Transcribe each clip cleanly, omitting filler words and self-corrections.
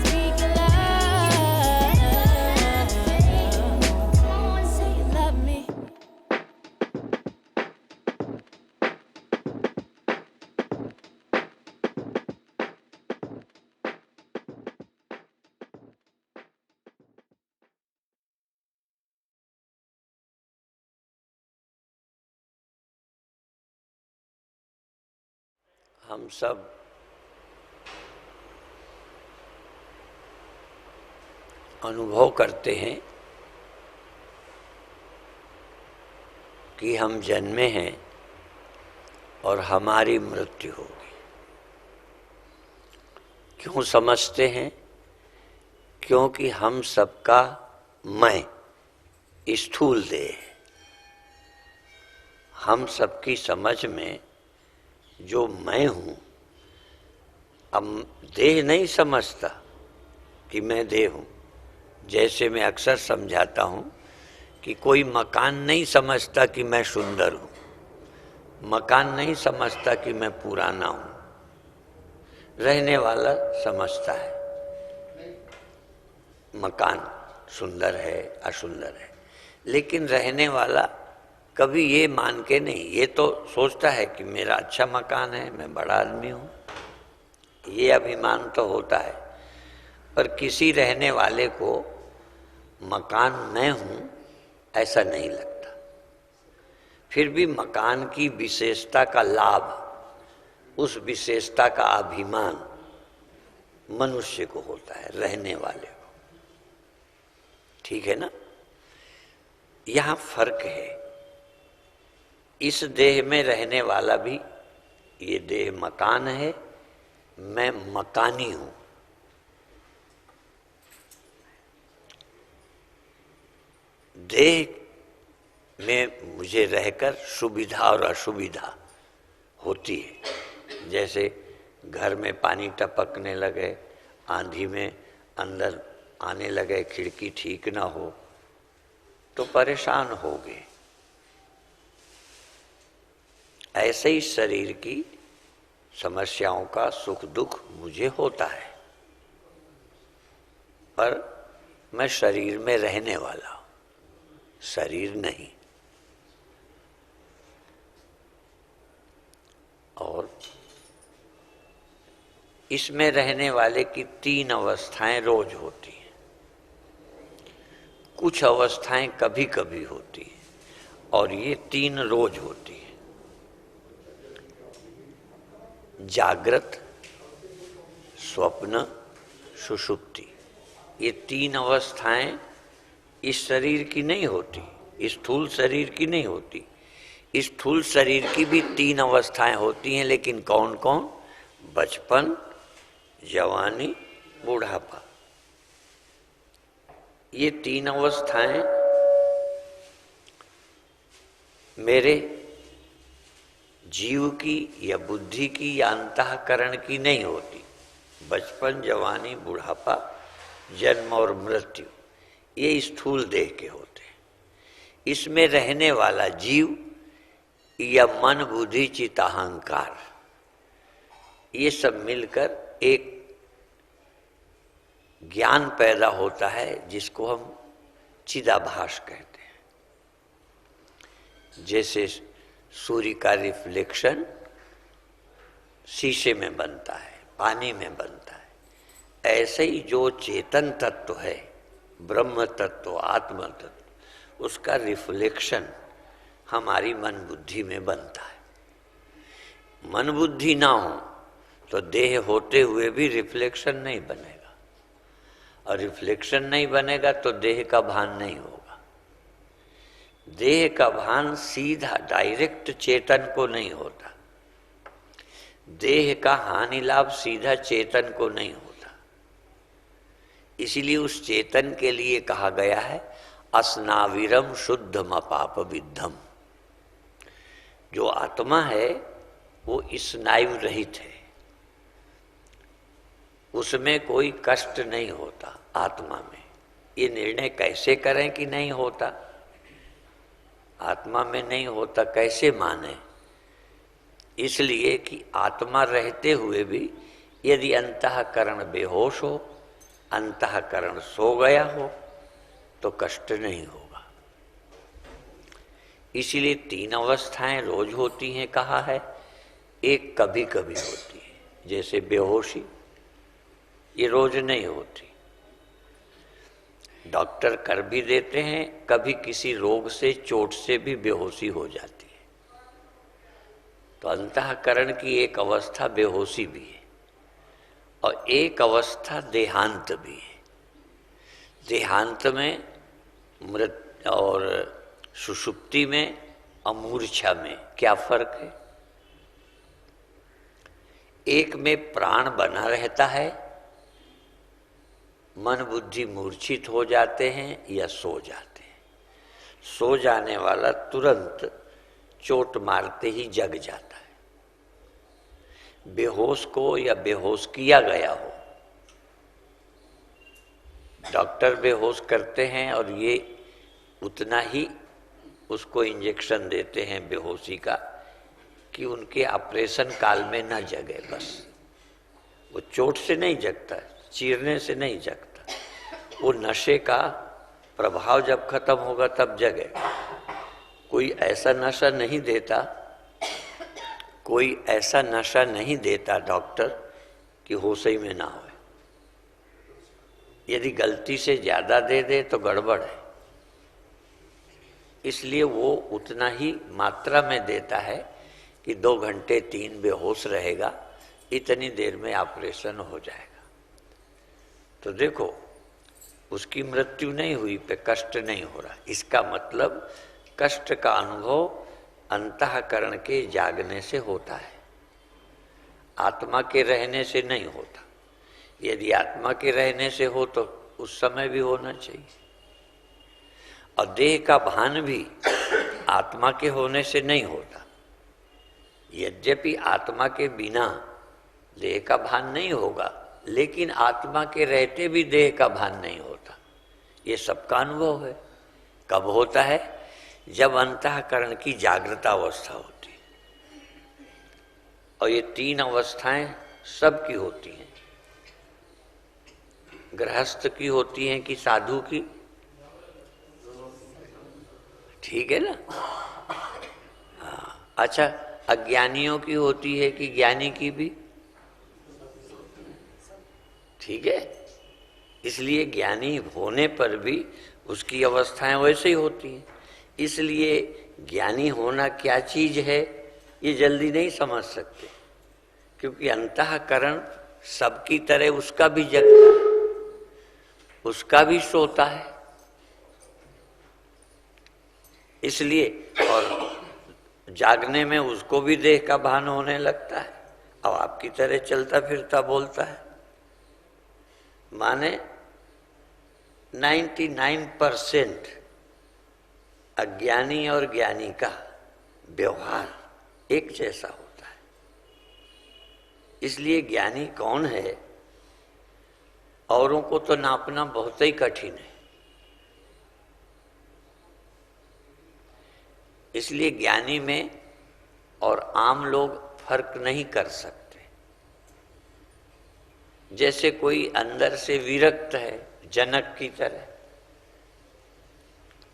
speaking love. Say you love me. हम सब अनुभव करते हैं कि हम जन्मे हैं और हमारी मृत्यु होगी। क्यों समझते हैं? क्योंकि हम सबका मैं स्थूल देह है। हम सबकी समझ में जो मैं हूँ, अब देह नहीं समझता कि मैं देह हूँ। जैसे मैं अक्सर समझाता हूँ कि कोई मकान नहीं समझता कि मैं सुंदर हूँ, मकान नहीं समझता कि मैं पुराना हूँ। रहने वाला समझता है मकान सुंदर है असुंदर है, लेकिन रहने वाला कभी ये मान के नहीं, ये तो सोचता है कि मेरा अच्छा मकान है, मैं बड़ा आदमी हूँ, ये अभिमान तो होता है। पर किसी रहने वाले को मकान मैं हूँ ऐसा नहीं लगता। फिर भी मकान की विशेषता का लाभ, उस विशेषता का अभिमान मनुष्य को होता है, रहने वाले को। ठीक है ना? यहां फर्क है। इस देह में रहने वाला भी, ये देह मकान है, मैं मकानी हूं। देह में मुझे रहकर सुविधा और असुविधा होती है। जैसे घर में पानी टपकने लगे, आंधी में अंदर आने लगे, खिड़की ठीक ना हो तो परेशान होगे। ऐसे ही शरीर की समस्याओं का सुख दुख मुझे होता है, पर मैं शरीर में रहने वाला हूं, शरीर नहीं। और इसमें रहने वाले की 3 अवस्थाएं रोज होती हैं। कुछ अवस्थाएं कभी कभी होती हैं और ये 3 रोज होती हैं। जागृत, स्वप्न, सुषुप्ति। ये 3 अवस्थाएं इस शरीर की नहीं होती, इस स्थूल शरीर की नहीं होती। इस स्थूल शरीर की भी 3 अवस्थाएं होती हैं, लेकिन कौन कौन? बचपन, जवानी, बुढ़ापा। ये 3 अवस्थाएं मेरे जीव की या बुद्धि की या अंतःकरण की नहीं होती। बचपन, जवानी, बुढ़ापा, जन्म और मृत्यु, ये स्थूल देह के होते हैं। इसमें रहने वाला जीव या मन, बुद्धि, चित्त, अहंकार, ये सब मिलकर एक ज्ञान पैदा होता है जिसको हम चिदाभास कहते हैं। जैसे सूर्य का रिफ्लेक्शन शीशे में बनता है, पानी में बनता है, ऐसे ही जो चेतन तत्व है, ब्रह्म तत्व, आत्म तत्व, उसका रिफ्लेक्शन हमारी मन बुद्धि में बनता है। मन बुद्धि ना हो तो देह होते हुए भी रिफ्लेक्शन नहीं बनेगा, और रिफ्लेक्शन नहीं बनेगा तो देह का भान नहीं होगा। देह का भान सीधा डायरेक्ट चेतन को नहीं होता, देह का हानि लाभ सीधा चेतन को नहीं होता। इसीलिए उस चेतन के लिए कहा गया है अस्नाविरम शुद्धम अपाप विद्धम। जो आत्मा है वो स्नायु रहित है, उसमें कोई कष्ट नहीं होता आत्मा में। ये निर्णय कैसे करें कि नहीं होता? आत्मा में नहीं होता कैसे माने? इसलिए कि आत्मा रहते हुए भी यदि अंतःकरण बेहोश हो, अंतःकरण सो गया हो तो कष्ट नहीं होगा। इसीलिए 3 अवस्थाएं रोज होती हैं कहा है, एक कभी कभी होती है। जैसे बेहोशी, ये रोज नहीं होती, डॉक्टर कर भी देते हैं, कभी किसी रोग से, चोट से भी बेहोशी हो जाती है। तो अंतःकरण की एक अवस्था बेहोशी भी है और एक अवस्था देहांत भी है। देहांत में मृत और सुषुप्ति में और मूर्छा में क्या फर्क है? एक में प्राण बना रहता है, मन बुद्धि मूर्छित हो जाते हैं या सो जाते हैं। सो जाने वाला तुरंत चोट मारते ही जग जाता है। बेहोश को या बेहोश किया गया हो, डॉक्टर बेहोश करते हैं और ये उतना ही उसको इंजेक्शन देते हैं बेहोशी का कि उनके ऑपरेशन काल में न जगे। बस वो चोट से नहीं जगता, चीरने से नहीं जगता, वो नशे का प्रभाव जब खत्म होगा तब जगेगा। कोई ऐसा नशा नहीं देता, कोई ऐसा नशा नहीं देता डॉक्टर कि होश ही में ना हो। यदि गलती से ज्यादा दे दे तो गड़बड़ है। इसलिए वो उतना ही मात्रा में देता है कि 2 घंटे 3 बेहोश रहेगा, इतनी देर में ऑपरेशन हो जाएगा। तो देखो, उसकी मृत्यु नहीं हुई, पे कष्ट नहीं हो रहा। इसका मतलब कष्ट का अनुभव अंतःकरण के जागने से होता है, आत्मा के रहने से नहीं होता। यदि आत्मा के रहने से हो तो उस समय भी होना चाहिए। और देह का भान भी आत्मा के होने से नहीं होता। यद्यपि आत्मा के बिना देह का भान नहीं होगा, लेकिन आत्मा के रहते भी देह का भान नहीं होता। ये सबका अनुभव है। कब होता है? जब अंतःकरण की जागृता अवस्था होती है। और ये 3 अवस्थाएं सबकी होती हैं। गृहस्थ की होती हैं कि साधु की? ठीक है ना? हाँ। अच्छा, अज्ञानियों की होती है कि ज्ञानी की भी? ठीक है। इसलिए ज्ञानी होने पर भी उसकी अवस्थाएं वैसे ही होती हैं। इसलिए ज्ञानी होना क्या चीज है ये जल्दी नहीं समझ सकते, क्योंकि अंतःकरण सबकी तरह उसका भी जगता है, उसका भी सोता है। इसलिए और जागने में उसको भी देह का भान होने लगता है। अब आपकी तरह चलता फिरता बोलता है। माने 99% अज्ञानी और ज्ञानी का व्यवहार एक जैसा होता है। इसलिए ज्ञानी कौन है, औरों को तो नापना बहुत ही कठिन है। इसलिए ज्ञानी में और आम लोग फर्क नहीं कर सकते। जैसे कोई अंदर से विरक्त है, जनक की तरह,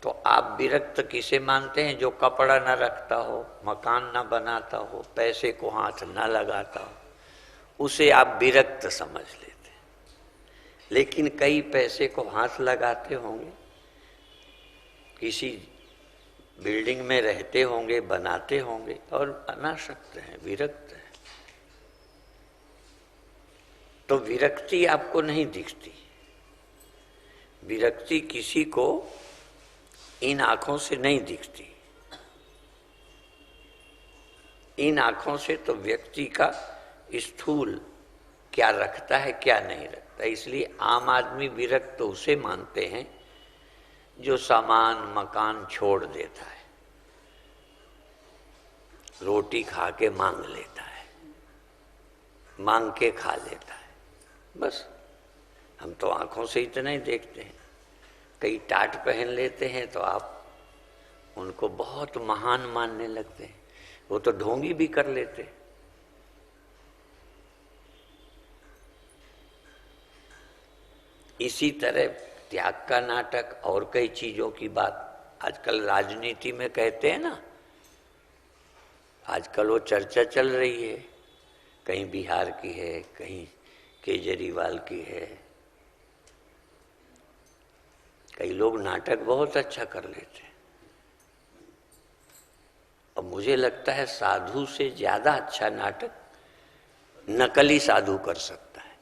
तो आप विरक्त किसे मानते हैं? जो कपड़ा न रखता हो, मकान न बनाता हो, पैसे को हाथ न लगाता हो, उसे आप विरक्त समझ लेते हैं। लेकिन कई पैसे को हाथ लगाते होंगे, किसी बिल्डिंग में रहते होंगे, बनाते होंगे और अनासक्त हैं, विरक्त हैं। तो विरक्ति आपको नहीं दिखती। विरक्ति किसी को इन आंखों से नहीं दिखती। इन आंखों से तो व्यक्ति का स्थूल क्या रखता है, क्या नहीं रखता। इसलिए आम आदमी विरक्त तो उसे मानते हैं जो सामान मकान छोड़ देता है, रोटी खा के मांग लेता है, मांग के खा लेता है। बस हम तो आंखों से इतना ही देखते हैं। कई टाट पहन लेते हैं तो आप उनको बहुत महान मानने लगते हैं। वो तो ढोंगी भी कर लेते हैं। इसी तरह त्याग का नाटक और कई चीजों की बात आजकल राजनीति में कहते हैं ना, आजकल वो चर्चा चल रही है। कहीं बिहार की है, कहीं केजरीवाल की है। कई लोग नाटक बहुत अच्छा कर लेते हैं। और मुझे लगता है साधु से ज्यादा अच्छा नाटक नकली साधु कर सकता है।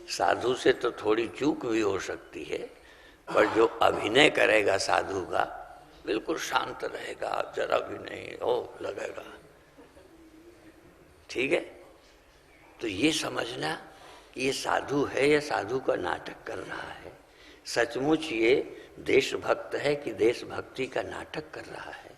साधु से तो थोड़ी चूक भी हो सकती है, पर जो अभिनय करेगा साधु का, बिल्कुल शांत रहेगा, जरा भी नहीं हो लगेगा। ठीक है? तो ये समझना कि ये साधु है या साधु का नाटक कर रहा है। सचमुच ये देशभक्त है कि देशभक्ति का नाटक कर रहा है।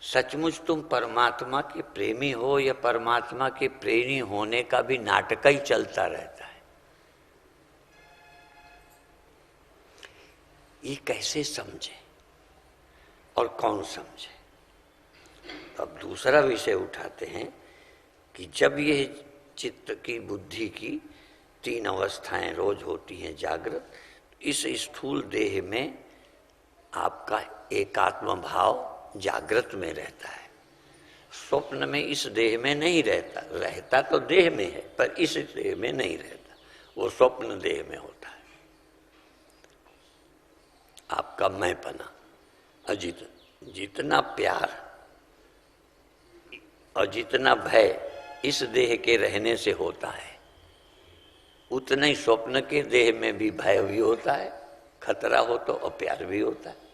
सचमुच तुम परमात्मा के प्रेमी हो या परमात्मा के प्रेमी होने का भी नाटक ही चलता रहता है। ये कैसे समझे और कौन समझे? अब दूसरा विषय उठाते हैं कि जब ये चित्त की बुद्धि की 3 अवस्थाएं रोज होती हैं जागृत, इस स्थूल देह में आपका एकात्म भाव जागृत में रहता है। स्वप्न में इस देह में नहीं रहता, रहता तो देह में है पर इस देह में नहीं रहता। वो स्वप्न देह में होता है। आपका मैंपना जितना प्यार और जितना भय इस देह के रहने से होता है, उतना ही स्वप्न के देह में भी भय भी होता है, खतरा हो तो और प्यार भी होता है।